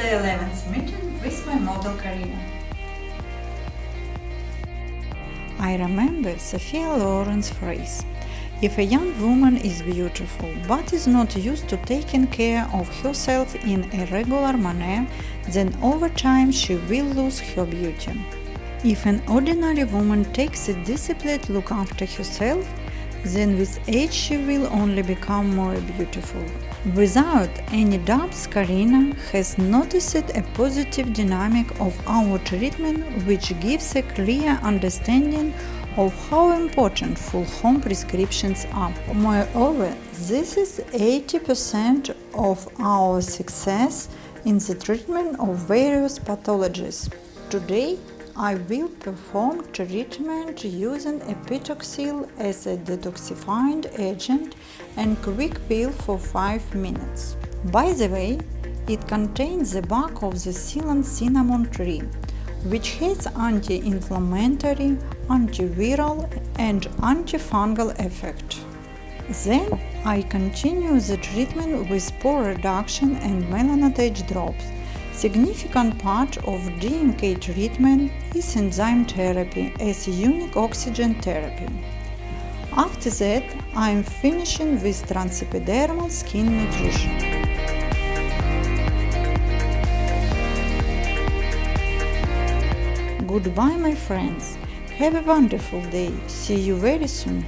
the 11th meeting with my model Karina. I remember Sophia Loren's phrase: if a young woman is beautiful but is not used to taking care of herself in a regular manner, then over time she will lose her beauty. If an ordinary woman takes a disciplined look after herself, then with age she will only become more beautiful. Without any doubts, Karina has noticed a positive dynamic of our treatment, which gives a clear understanding of how important full home prescriptions are. Moreover, this is 80% of our success in the treatment of various pathologies. Today, I will perform treatment using epitoxyl as a detoxifying agent and quick peel for 5 minutes. By the way, it contains the bark of the Ceylon cinnamon tree, which has anti-inflammatory, antiviral and antifungal effect. Then I continue the treatment with pore reduction and melanotage drops. Significant part of DMK treatment is enzyme therapy as unique oxygen therapy. After that, I am finishing with transepidermal skin nutrition. Goodbye, my friends. Have a wonderful day. See you very soon.